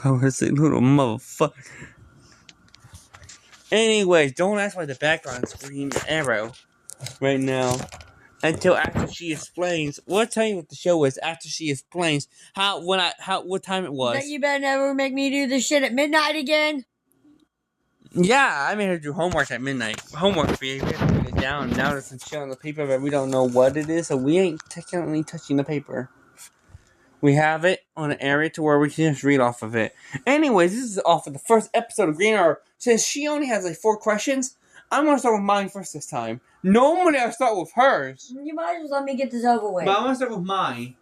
Power sick little motherfucker. Anyways, don't ask why the background's Green Arrow right now. Until after she explains. We'll tell you what the show is after she explains what time it was. That you better never make me do this shit at midnight again. Yeah, I made her do homework at midnight. Homework, baby. We have to put it down. Now there's some shit on the paper, but we don't know what it is, so we ain't technically touching the paper. We have it on an area to where we can just read off of it. Anyways, this is off of the first episode of Green Arrow. Since she only has like 4 questions, I'm gonna start with mine first this time. Normally I start with hers. You might as well let me get this over with. But I'm gonna start with mine.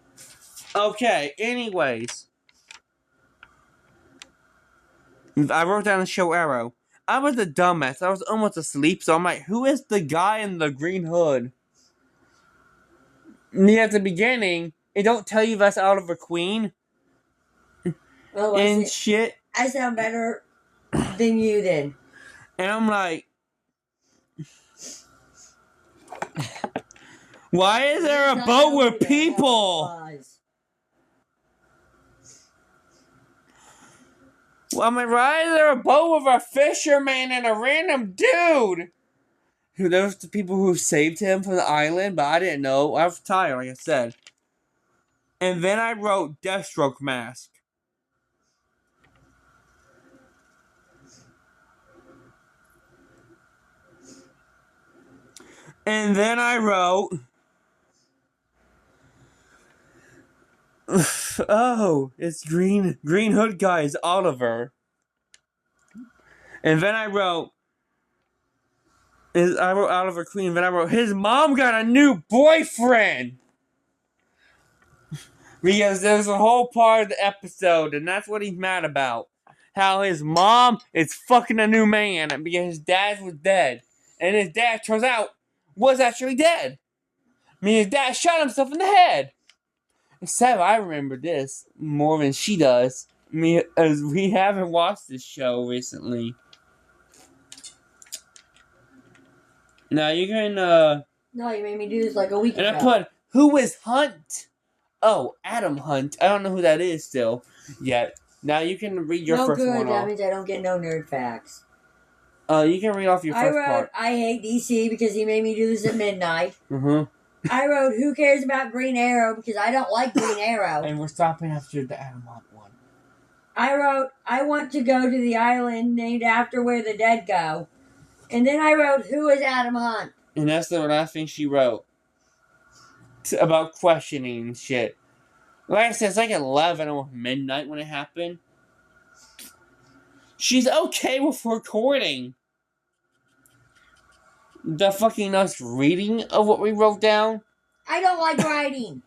Okay, anyways. I wrote down the show Arrow. I was a dumbass. I was almost asleep, so I'm like, who is the guy in the green hood? And at the beginning, it don't tell you that's Oliver Queen. Oh, and shit. I sound better than you then. And I'm like, why is there a boat with people? Well, I'm like, why is there a boat with a fisherman and a random dude? Who those the people who saved him from the island, but I didn't know. I was tired, like I said. And then I wrote Deathstroke mask. And then I wrote, oh, it's Green Hood Guy's Oliver. And then I wrote Oliver Queen. Then I wrote, his mom got a new boyfriend. Because there's a whole part of the episode, and that's what he's mad about. How his mom is fucking a new man because his dad was dead. And his dad, turns out, was actually dead. I mean, his dad shot himself in the head. Except I remember this more than she does. I mean, as we haven't watched this show recently. Now you can, No, you made me do this like a week ago. And I put, who is Hunt? Oh, Adam Hunt. I don't know who that is still yet. Now you can read your first one off. That means I don't get no nerd facts. You can read off your first part. I hate DC because he made me do this at midnight. Mm-hmm. I wrote, who cares about Green Arrow because I don't like Green Arrow. And we're stopping after the Adam Hunt one. I wrote, I want to go to the island named after where the dead go. And then I wrote, who is Adam Hunt? And that's the last thing she wrote. About questioning and shit. Like I said, it's like 11 or midnight when it happened. She's okay with recording the fucking us reading of what we wrote down. I don't like writing.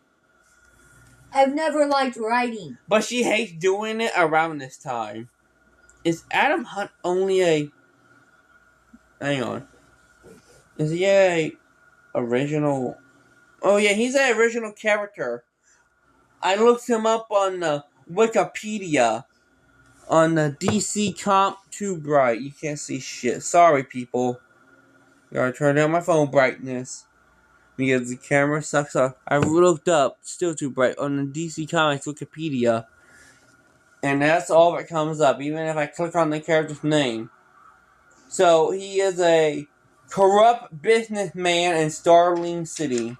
I've never liked writing. But she hates doing it around this time. Is Adam Hunt only a... Hang on. Is he a original... Oh yeah, he's an original character. I looked him up on Wikipedia. On the DC Comp too bright. You can't see shit. Sorry, people. Gotta turn down my phone brightness. Because the camera sucks up. I looked up. Still too bright. On the DC Comics Wikipedia. And that's all that comes up. Even if I click on the character's name. So, he is a corrupt businessman in Starling City.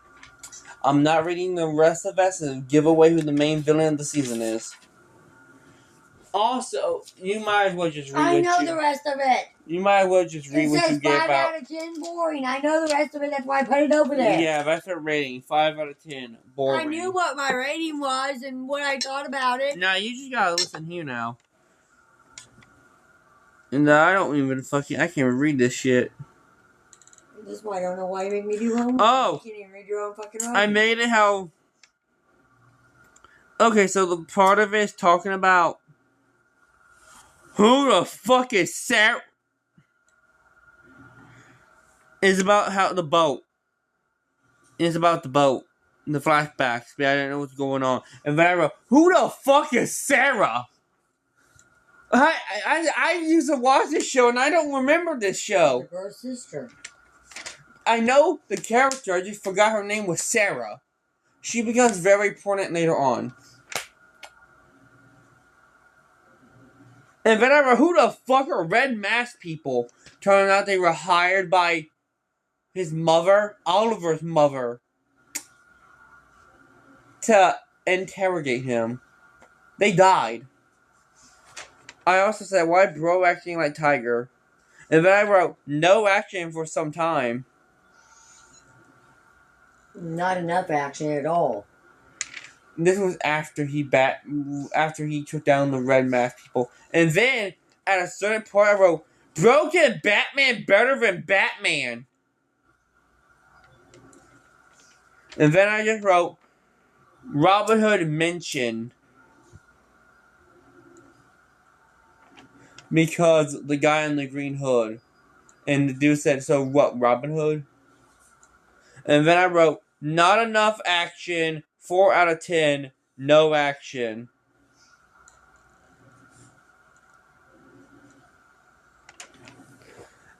I'm not reading the rest of it to give away who the main villain of the season is. Also, you might as well just read I know the rest of it. You might as well just read what you get about. 5 out of 10 boring. I know the rest of it. That's why I put it over there. Yeah, that's her rating. 5 out of 10. Boring. I knew what my rating was and what I thought about it. Nah, you just gotta listen here now. And I don't even fucking... I can't even read this shit. This is why I don't know why you make me do homework. Oh! You can't even read your own fucking writing. I made it how... Okay, so the part of it is talking about... Who the fuck is Sarah? It's about how the boat. It's about the boat. The flashbacks. But I didn't know what's going on. And then I wrote, who the fuck is Sarah? I used to watch this show and I don't remember this show. Her sister. I know the character, I just forgot her name was Sarah. She becomes very important later on. And then I wrote, who the fuck are red mask people? Turned out they were hired by his mother, Oliver's mother, to interrogate him. They died. I also said, why bro acting like Tiger? And then I wrote, no action for some time. Not enough action at all. This was after he took down the red mask people. And then, at a certain point, I wrote, bro can Batman better than Batman. And then I just wrote, Robin Hood mentioned. Because the guy in the green hood. And the dude said, so what, Robin Hood? And then I wrote, not enough action, 4 out of 10, no action.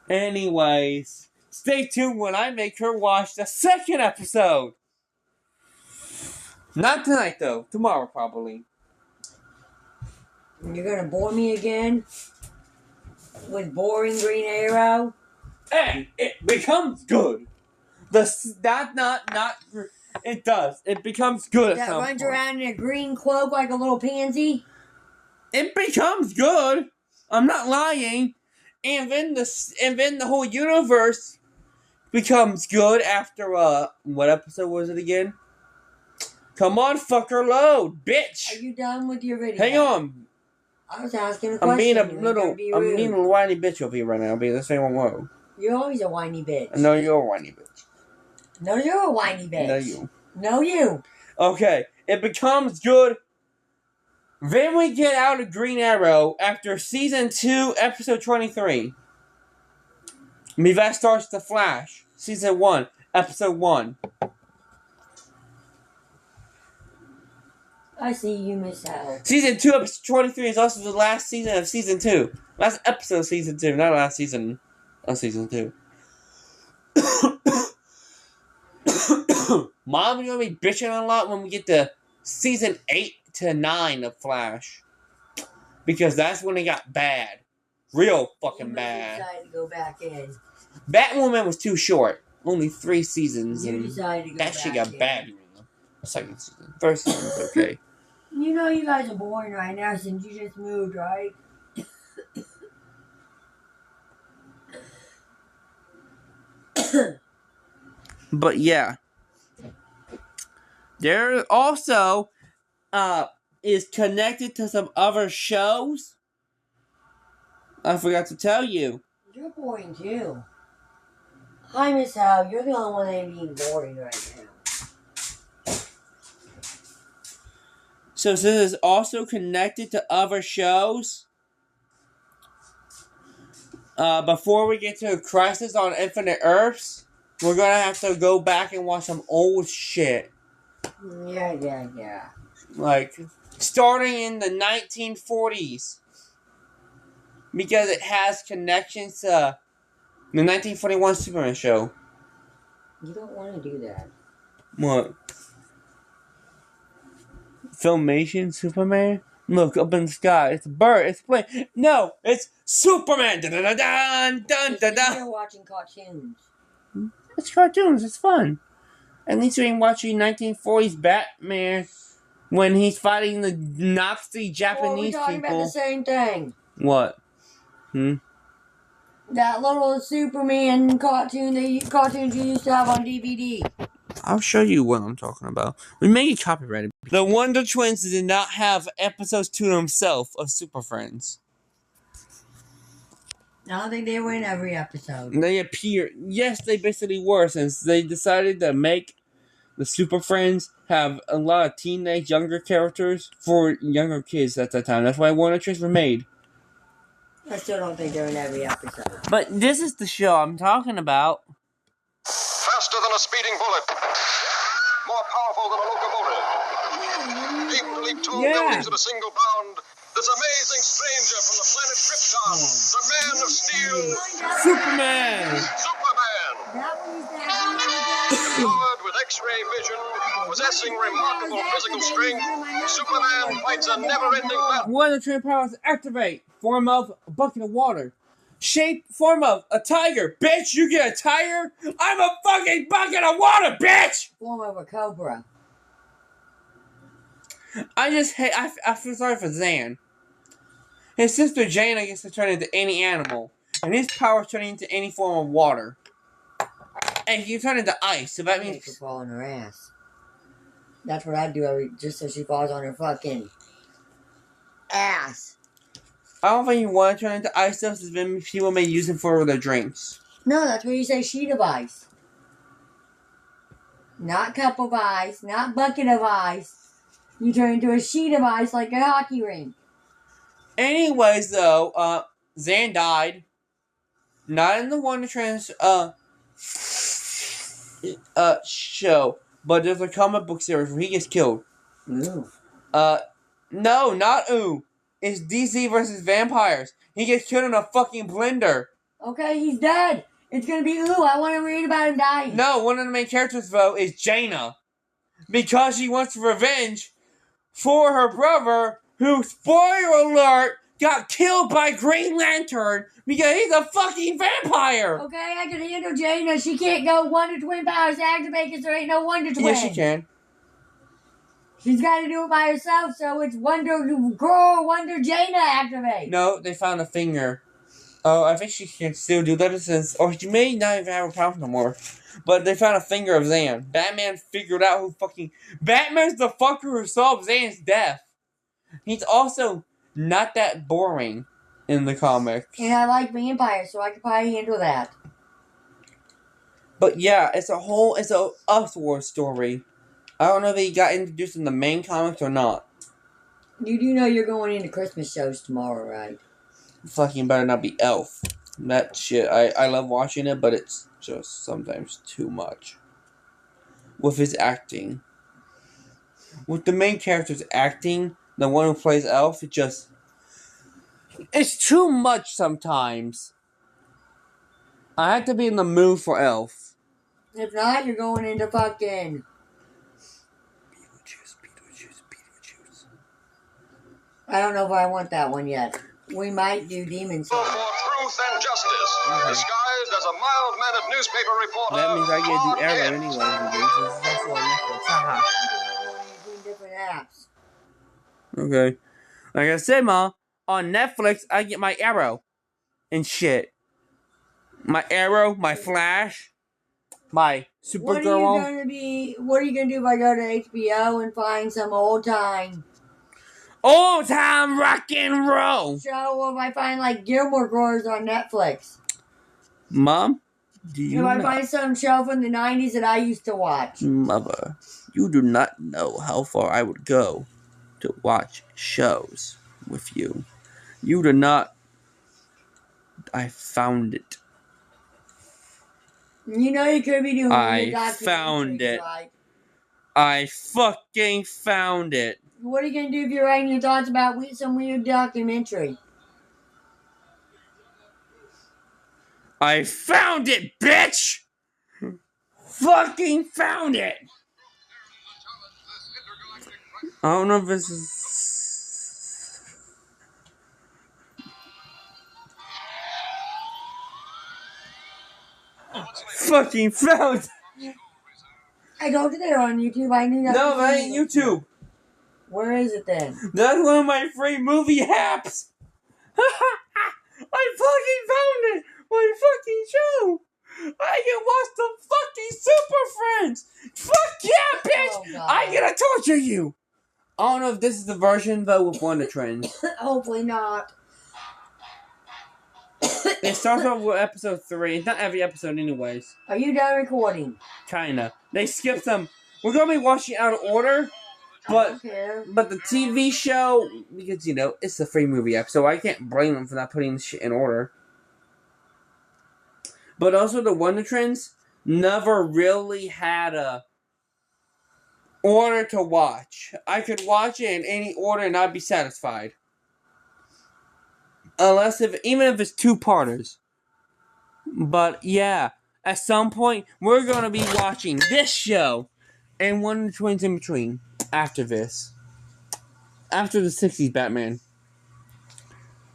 Anyways, stay tuned when I make her watch the second episode. Not tonight, though. Tomorrow, probably. You're gonna bore me again? With boring Green Arrow? And it becomes good. It does. It becomes good at That some runs point. around in a green cloak like a little pansy? It becomes good. I'm not lying. And then the whole universe becomes good after what episode was it again? Come on, fucker, load, bitch. Are you done with your video? Hang on. I was asking a question. I'm being a rude. whiny bitch over here right now. Because this ain't one word. You're always a whiny bitch. No, you're a whiny bitch. No, you're a whiny bitch. No, you. No, you. Okay, it becomes good. Then we get out of Green Arrow after season 2, episode 23. That starts The Flash, season 1, episode 1. I see you, Miss Hal. Season 2, episode 23 is also the last season of season 2. Last episode of season 2, not last season of season 2. Mom's gonna be bitching a lot when we get to season 8 to 9 of Flash. Because that's when it got bad. Real fucking bad. You decided to go back in. Batwoman was too short. Only 3 seasons. You And decided to go that back shit got in. bad during the second season. First season was okay. You know you guys are boring right now since you just moved, right? But yeah. There also is connected to some other shows. I forgot to tell you. You're boring too. Hi, Miss Hal. You're the only one that ain't being boring right now. So this is also connected to other shows. Before we get to Crisis on Infinite Earths, we're gonna have to go back and watch some old shit. Yeah. Like, starting in the 1940s. Because it has connections to the 1941 Superman show. You don't want to do that. What? Filmation Superman? Look, up in the sky. It's a bird. It's a plane. No, it's Superman! Dun, dun, dun, dun, dun, dun, dun. You're watching cartoons. It's cartoons. It's fun. At least we ain't watching 1940s Batman when he's fighting the Nazi Japanese we're talking people. about the same thing. What? That little Superman cartoons you used to have on DVD. I'll show you what I'm talking about. We may get copyrighted. The Wonder Twins did not have episodes to themselves of Super Friends. I don't think they were in every episode. They appear. Yes, they basically were, since they decided to make the Super Friends have a lot of teenage, younger characters for younger kids at that time. That's why Wonder Twins were made. I still don't think they're in every episode. But this is the show I'm talking about. Faster than a speeding bullet. More powerful than a locomotive. Able to leap tall buildings in a single bound. This amazing stranger from the planet Krypton. The Man of Steel. Superman! Superman. That one is that. Empowered with X-ray vision, possessing remarkable physical strength, Superman fights a never-ending battle. Wonder Twin powers activate. Form of a bucket of water. Shape, form of a tiger. Bitch, you get a tiger? I'm a fucking bucket of water, bitch! Form of a cobra. I just hate. I feel sorry for Zan. His sister Jaina gets to turn into any animal, and his power is turning into any form of water. And he can turn into ice, so that Make her means. fall on her ass. That's what I do just so she falls on her fucking ass. I don't think you want to turn into ice though, since then people may use him for their drinks. No, that's where you say sheet of ice. Not cup of ice, not bucket of ice. You turn into a sheet of ice like a hockey rink. Anyways, though, Zan died. Not in the Wonder Trans show, but there's a comic book series where he gets killed. Ooh. No, not Ooh. It's DC versus vampires. He gets killed in a fucking blender. Okay, he's dead. It's gonna be Ooh. I want to read about him dying. No, one of the main characters, though, is Jaina. Because she wants revenge for her brother, who, spoiler alert, got killed by Green Lantern because he's a fucking vampire. Okay, I can handle Jaina. She can't go Wonder Twin powers activate because there ain't no Wonder Twin. Yes, she can. She's got to do it by herself, so it's Wonder Girl, Wonder Jaina activate. No, they found a finger. Oh, I think she can still do that since, or she may not even have a power no more. But they found a finger of Zan. Batman figured out who fucking... Batman's the fucker who solved Zan's death. He's also not that boring in the comics. And I like vampires, so I could probably handle that. But yeah, it's a Elseworld story. I don't know if he got introduced in the main comics or not. You do know you're going into Christmas shows tomorrow, right? Fucking better not be Elf. That shit, I love watching it, but it's just sometimes too much. With his acting. With the main character's acting, the one who plays Elf, it's too much sometimes. I have to be in the mood for Elf. If not, you're going into fucking... Beetlejuice. I don't know if I want that one yet. We might do Demon For Slayer. truth and justice, disguised as a mild-mannered newspaper reporter. That means I get to do Arrow anyway. This is also on Netflix. Haha. Between different apps. Okay. Like I said, Ma, on Netflix, I get my Arrow and shit. My Arrow, my Flash, my Supergirl. What are you gonna do if I go to HBO and find some old time rock and roll? show, or if I find like Gilmore Girls on Netflix? Mom, do you If I know? find some show from the 90s that I used to watch. Mother, you do not know how far I would go to watch shows with you. You do not. I found it. You know you could be doing I your found documentaries, it. right? I fucking found it. What are you gonna do if you're writing your thoughts about some weird documentary? I found it, bitch! Fucking found it! I don't know if this is... Fucking found it! I go to there on YouTube. I knew that. No, that ain't YouTube. Where is it then? That's one of my free movie apps. I fucking found it. My fucking show. I can watch the fucking Super Friends. Fuck yeah, bitch. Oh, God. I gotta torture you. I don't know if this is the version though with Wonder Trends. Hopefully not. It starts off with episode 3. It's not every episode anyways. Are you done recording? Kinda. They skipped some. We're gonna be watching out of order. I But don't care. the TV show, because, it's a free movie app, so I can't blame them for not putting shit in order. But also, the Wonder Trends never really had a order to watch. I could watch it in any order and I'd be satisfied. Even if it's 2-parters. But, yeah, at some point, we're going to be watching this show. and Wonder Twins in between. After this, after the '60s Batman,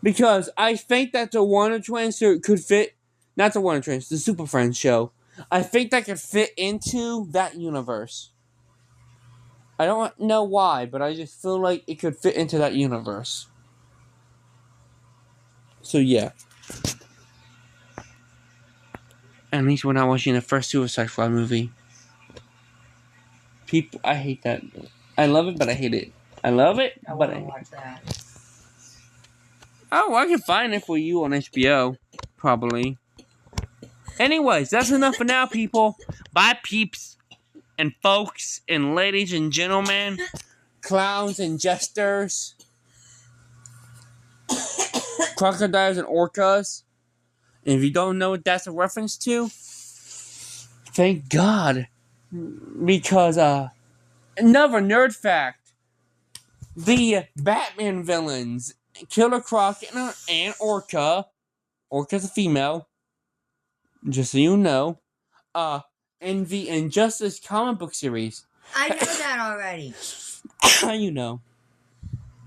because I think that the Wonder Twins could fit, not the Wonder Twins, the Super Friends show. I think that could fit into that universe. I don't know why, but I just feel like it could fit into that universe. So yeah. At least we're not watching the first Suicide Squad movie. I hate that. I love it, but I hate it. I love it, I but want I to hate it. watch that. Oh, I can find it for you on HBO. Probably. Anyways, that's enough for now, people. Bye, peeps. And folks, and ladies and gentlemen. Clowns and jesters. Crocodiles and orcas. And if you don't know what that's a reference to, thank God. Because, another nerd fact. The Batman villains, Killer Croc and Orca. Orca's a female. Just so you know. In the Injustice comic book series. I know that already. How you know?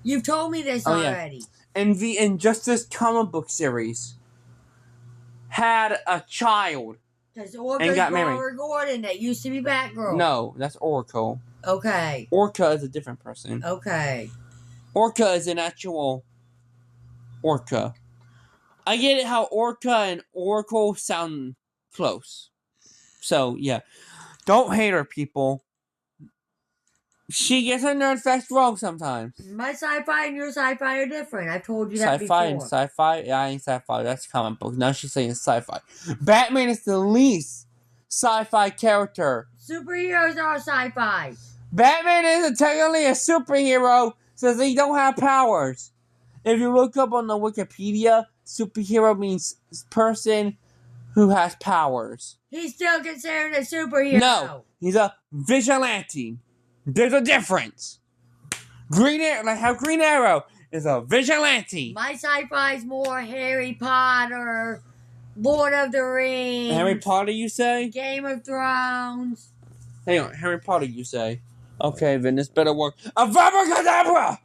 You've told me this Oh, yeah. already. In the Injustice comic book series. Had a child. Because Orca's got married. Barbara Gordon that used to be Batgirl. No, that's Oracle. Okay. Orca is a different person. Okay. Orca is an actual Orca. I get it how Orca and Oracle sound close. So, yeah. Don't hate her, people. She gets her nerd facts wrong sometimes. My sci-fi and your sci-fi are different. I've told you that Sci-fi before. and sci-fi? Yeah, I ain't sci-fi. That's comic book. Now she's saying sci-fi. Batman is the least sci-fi character. Superheroes are sci-fi. Batman isn't technically a superhero since he don't have powers. If you look up on the Wikipedia, superhero means person who has powers. He's still considered a superhero. No, he's a vigilante. There's a difference. Green Arrow, like how Green Arrow is a vigilante. My sci-fi's more Harry Potter, Lord of the Rings. Harry Potter, you say? Game of Thrones. Hang on, Harry Potter, you say? Okay, then this better work. Avada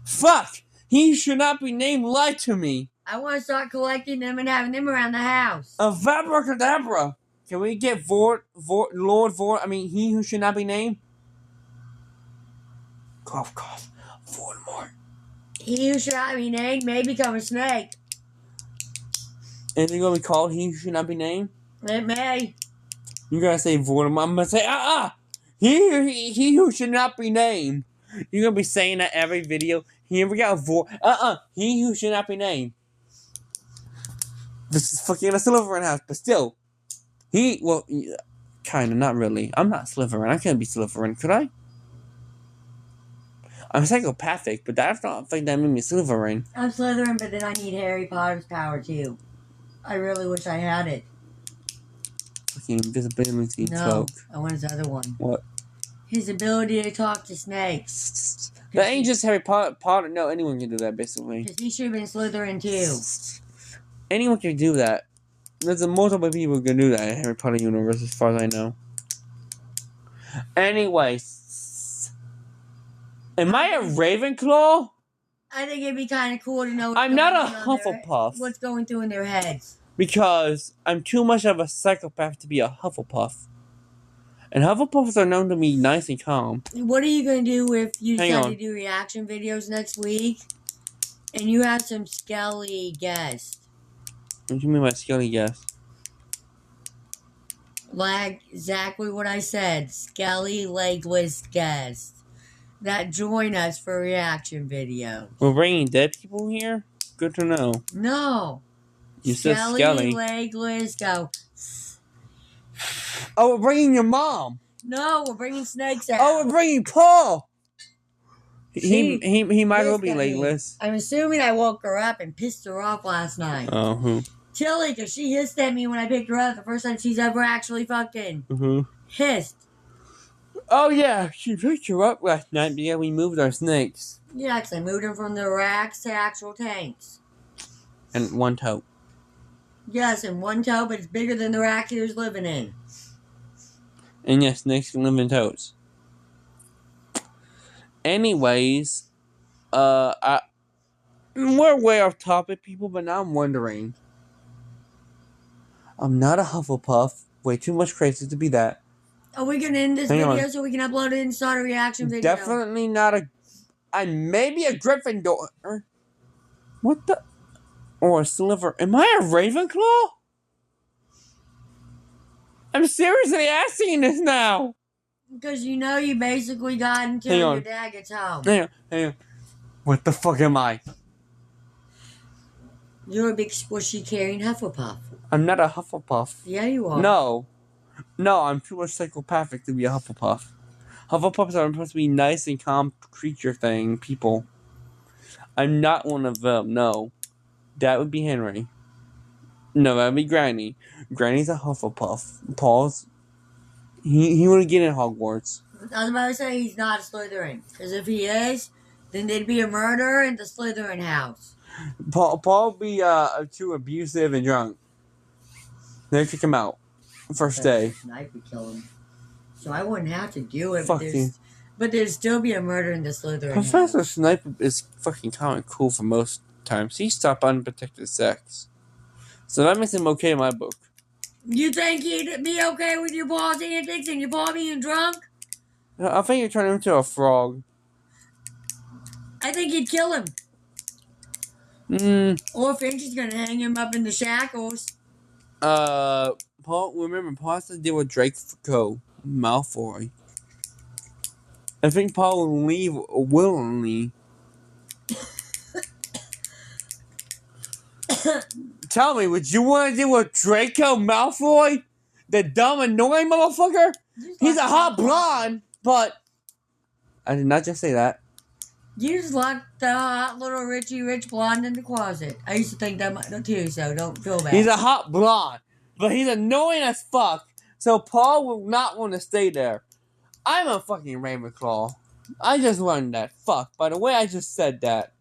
Fuck! He should not be named lied to me. I want to start collecting them and having them around the house. Avada. Can we get he who should not be named? Cough, cough. Voldemort. He who should not be named may become a snake. Is it going to be called he who should not be named? It may. You're going to say Voldemort. I'm going to say, He who should not be named. You're going to be saying that every video. Here we go. He who should not be named. This is fucking a Slytherin house, but still. Kinda, not really. I'm not Slytherin. I can't be Slytherin, could I? I'm psychopathic, but that's not think that made me Slytherin. I'm Slytherin, but then I need Harry Potter's power too. I really wish I had it. Fucking invisibility No, cloak. I want his other one. What? His ability to talk to snakes. That ain't just Harry Potter. No, anyone can do that, basically. Because he should have been Slytherin too. Anyone can do that. There's multiple people who can do that in Harry Potter universe, as far as I know. Anyways. Am I a Ravenclaw? I think it'd be kind of cool to know I'm not a Hufflepuff. what's going through in their heads. Because I'm too much of a psychopath to be a Hufflepuff. And Hufflepuffs are known to be nice and calm. What are you going to do if you Hang decide on. to do reaction videos next week and you have some Skelly guests? What do you mean by Skelly guess? Like exactly what I said. Skelly legless guests that join us for reaction videos. We're bringing dead people here? Good to know. No. You said Skelly. Legless go. Oh, we're bringing your mom. No, we're bringing snakes out. Oh, we're bringing Paul. She He might well be pissed at me. legless. I'm assuming I woke her up and pissed her off last night. Oh, who? Tilly, because she hissed at me when I picked her up the first time she's ever actually fucking hissed. Oh, yeah. She picked you up last night because we moved our snakes. Yeah, because I moved them from the racks to actual tanks. And one toe. Yes, and one toe, but it's bigger than the rack he was living in. And yes, snakes can live in toads. Anyways, we're way off topic, people, but now I'm wondering. I'm not a Hufflepuff. Way too much crazy to be that. Are we gonna end this Hang video on. so we can upload it and start a reaction video? Definitely not a. I'm maybe a Gryffindor. What the? Or a Sliver. Am I a Ravenclaw? I'm seriously asking this now. Because you know you basically got until Hang on. your dad gets home. Hang on. What the fuck am I? You're a big squishy carrying Hufflepuff. I'm not a Hufflepuff. Yeah, you are. No, I'm too much psychopathic to be a Hufflepuff. Hufflepuffs are supposed to be nice and calm creature thing people. I'm not one of them. No, that would be Henry. No, that would be Granny. Granny's a Hufflepuff. Paul's. He wouldn't get in Hogwarts. I was about to say he's not a Slytherin. Because if he is, then there'd be a murder in the Slytherin house. Paul would be too abusive and drunk. They kick him out. First day. Snipe would kill him. So I wouldn't have to do it. Fuck you. But there'd still be a murder in the Slytherin Professor house. Snape is fucking kind of cool for most times. He stopped unprotected sex. So that makes him okay in my book. You think he'd be okay with your Paul's antics and your Paul being drunk? I think you're turning him into a frog. I think he'd kill him. Or Finch is gonna hang him up in the shackles. Paul has to deal with Draco Malfoy. I think Paul will leave willingly. Tell me, would you want to deal with Draco Malfoy? The dumb, annoying motherfucker? He's a hot blonde, but... I did not just say that. You just locked the hot little Richie Rich blonde in the closet. I used to think that too, so don't feel bad. He's a hot blonde, but he's annoying as fuck, so Paul will not want to stay there. I'm a fucking Ravenclaw. I just learned that. Fuck, by the way, I just said that.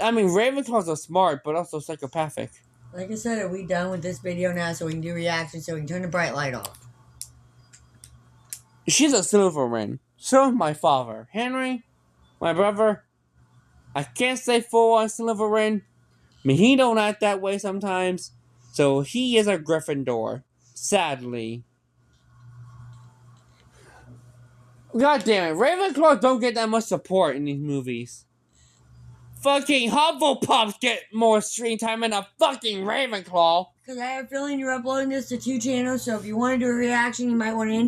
I mean, Ravenclaws are smart, but also psychopathic. Like I said, are we done with this video now so we can do reactions so we can turn the bright light off? She's a Slytherin. So is my father. Henry, my brother, I can't say full on Slytherin. I mean, he don't act that way sometimes. So he is a Gryffindor. Sadly. God damn it. Ravenclaws don't get that much support in these movies. Fucking Hufflepuffs get more screen time than a fucking Ravenclaw. Because I have a feeling you're uploading this to 2 channels, so if you want to do a reaction, you might want to end it